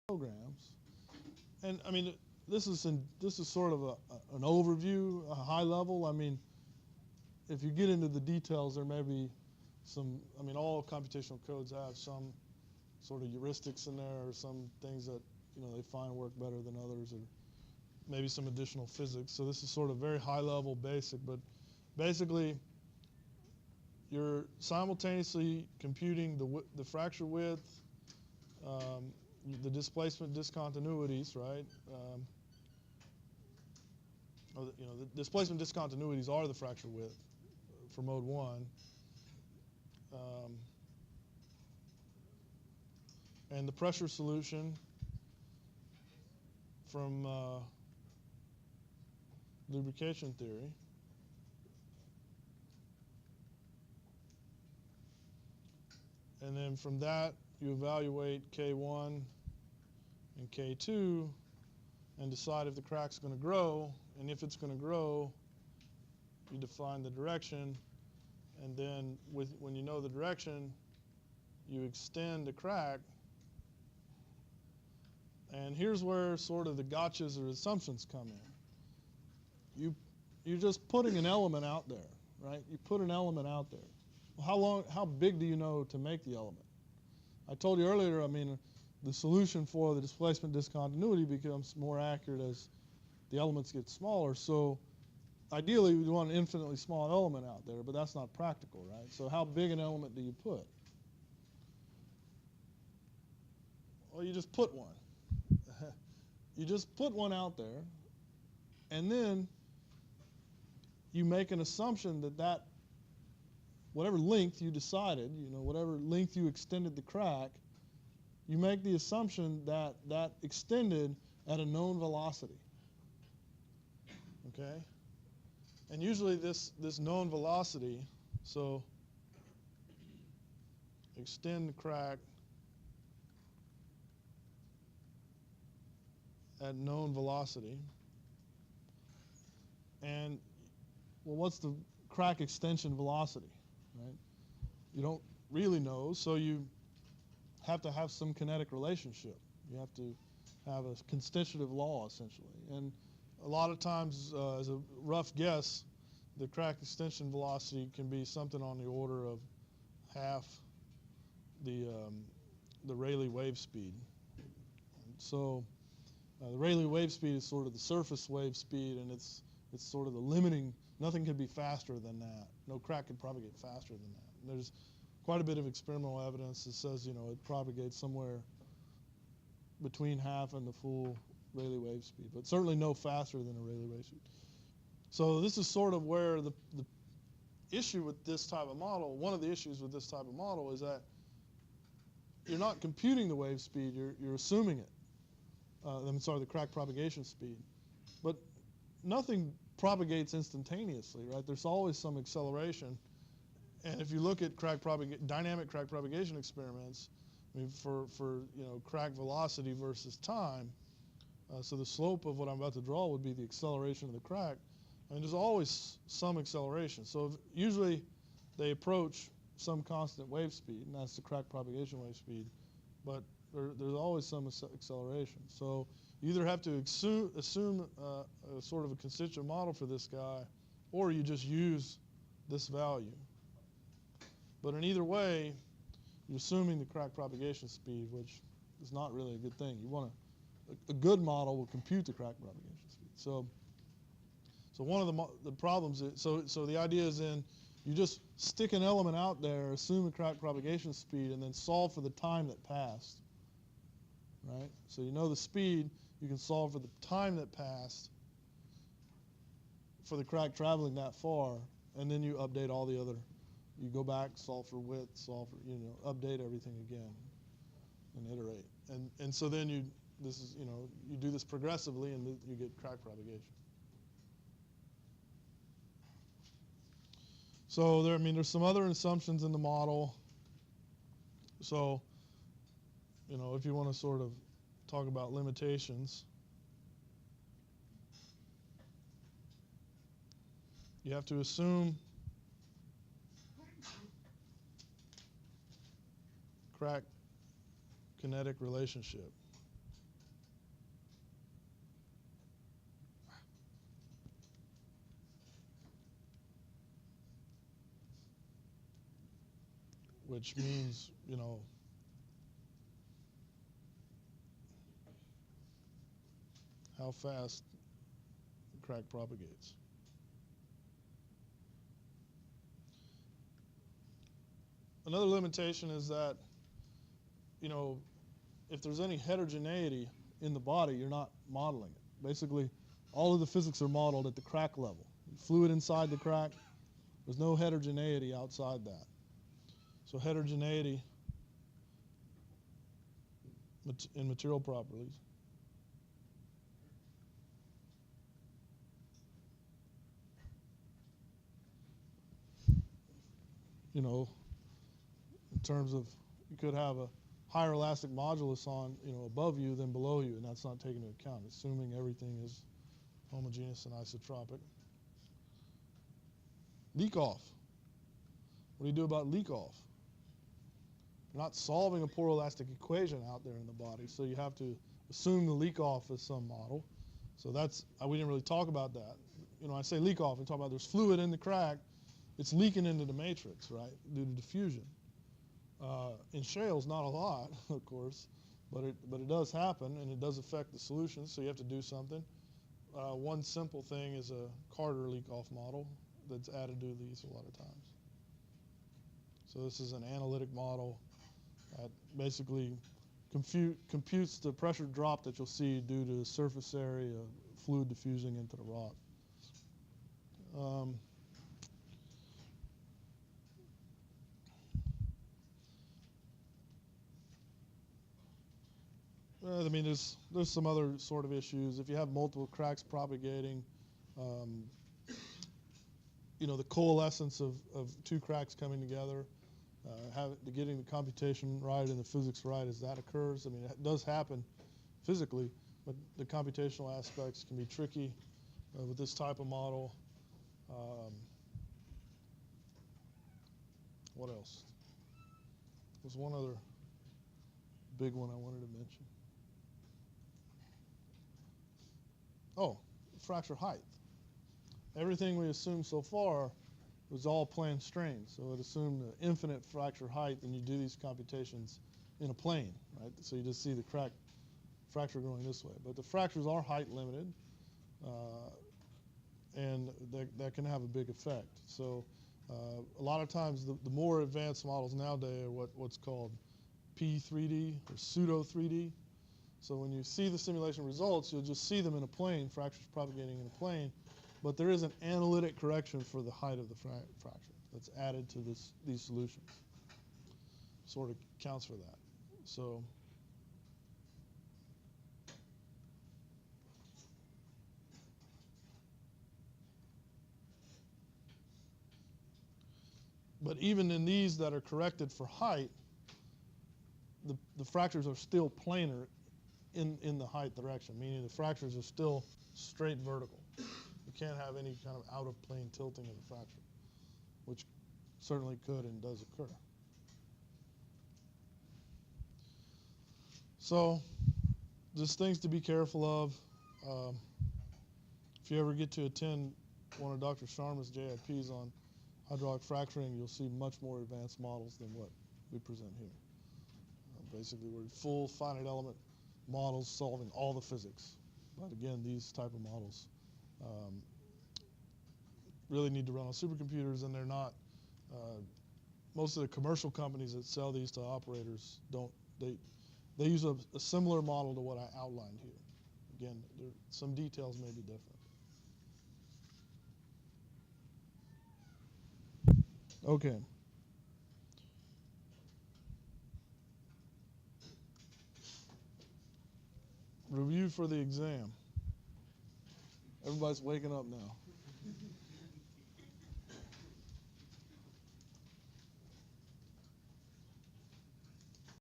programs. And I mean, this is sort of an overview, a high level. I mean, if you get into the details, there may be some. I mean, all computational codes have some sort of heuristics in there, or some things that they find work better than others, or maybe some additional physics. So this is sort of very high level, basic. But basically, you're simultaneously computing the fracture width, the displacement discontinuities, right? The displacement discontinuities are the fracture width for mode 1. And the pressure solution from lubrication theory. And then from that, you evaluate K1 and K2 and decide if the crack's going to grow. And if it's going to grow, you define the direction. And then when you know the direction, you extend the crack. And here's where sort of the gotchas or assumptions come in. You're just putting an element out there, right? You put an element out there. Well, how big do you know to make the element? I told you earlier, I mean, the solution for the displacement discontinuity becomes more accurate as the elements get smaller. So ideally, we want an infinitely small element out there, but that's not practical, right? So how big an element do you put? Well, you just put one. You just put one out there, and then you make an assumption that whatever length you decided, whatever length you extended the crack, you make the assumption that extended at a known velocity. Okay? And usually this known velocity, so extend the crack at known velocity. And, well, what's the crack extension velocity, right? You don't really know, so you have to have some kinetic relationship. You have to have a constitutive law, essentially. And a lot of times, as a rough guess, the crack extension velocity can be something on the order of half the Rayleigh wave speed. So the Rayleigh wave speed is sort of the surface wave speed, and it's sort of the limiting. Nothing could be faster than that. No crack could propagate faster than that. And there's quite a bit of experimental evidence that says, it propagates somewhere between half and the full Rayleigh wave speed, but certainly no faster than a Rayleigh wave speed. So this is sort of where the issue with this type of model, one of the issues with this type of model is that you're not computing the wave speed, you're assuming it. I'm sorry, the crack propagation speed. But nothing propagates instantaneously, right? There's always some acceleration. And if you look at dynamic crack propagation experiments, I mean, for crack velocity versus time, so the slope of what I'm about to draw would be the acceleration of the crack. I mean, there's always some acceleration. So usually they approach some constant wave speed, and that's the crack propagation wave speed. But there's always some acceleration. So you either have to assume a sort of a constituent model for this guy, or you just use this value. But in either way, you're assuming the crack propagation speed, which is not really a good thing. You want a good model will compute the crack propagation speed. So one of the problems is, so the idea is then you just stick an element out there, assume a crack propagation speed, and then solve for the time that passed. Right? So you know the speed, you can solve for the time that passed for the crack traveling that far, and then you update all the other. You go back, solve for width, solve for, update everything again, and iterate. And so then you do this progressively, and you get crack propagation. So there's some other assumptions in the model. So, if you want to sort of talk about limitations, you have to assume crack kinetic relationship. which means, you know, how fast the crack propagates. Another limitation is that, you know, if there's any heterogeneity in the body, you're not modeling it. Basically, all of the physics are modeled at the crack level. Fluid inside the crack, there's no heterogeneity outside that. So heterogeneity in material properties. You know, in terms of, you could have a higher elastic modulus on, you know, above you than below you, and that's not taken into account, assuming everything is homogeneous and isotropic. Leak off. What do you do about leak off? You're not solving a poroelastic equation out there in the body, so you have to assume the leak off as some model. So that's, we didn't really talk about that. You know, I say leak off, we talk about there's fluid in the crack, it's leaking into the matrix, right, due to diffusion. In shales, not a lot, of course, but it does happen, and it does affect the solution, so you have to do something. One simple thing is a Carter leak-off model that's added to these a lot of times. So this is an analytic model that basically computes the pressure drop that you'll see due to the surface area of fluid diffusing into the rock. I mean, there's some other sort of issues. If you have multiple cracks propagating, you know, the coalescence of two cracks coming together, getting the computation right and the physics right as that occurs. I mean, it does happen physically, but the computational aspects can be tricky with this type of model. What else? There's one other big one I wanted to mention. Oh, fracture height. Everything we assumed so far was all plane strain. So it assumed an infinite fracture height, and you do these computations in a plane, right? So you just see the fracture going this way. But the fractures are height limited, and that can have a big effect. So a lot of times the more advanced models nowadays are what's called P3D or pseudo 3D. So when you see the simulation results, you'll just see them in a plane, fractures propagating in a plane, but there is an analytic correction for the height of the fracture that's added to these solutions. Sort of counts for that. So but even in these that are corrected for height, the fractures are still planar in the height direction, meaning the fractures are still straight vertical. You can't have any kind of out-of-plane tilting of the fracture, which certainly could and does occur. So just things to be careful of. If you ever get to attend one of Dr. Sharma's JIPs on hydraulic fracturing, you'll see much more advanced models than what we present here. Basically, we're full finite element models solving all the physics. But again, these type of models really need to run on supercomputers, and they're not. Most of the commercial companies that sell these to operators don't. They use a similar model to what I outlined here. Again, some details may be different. Okay. Review for the exam. Everybody's waking up now.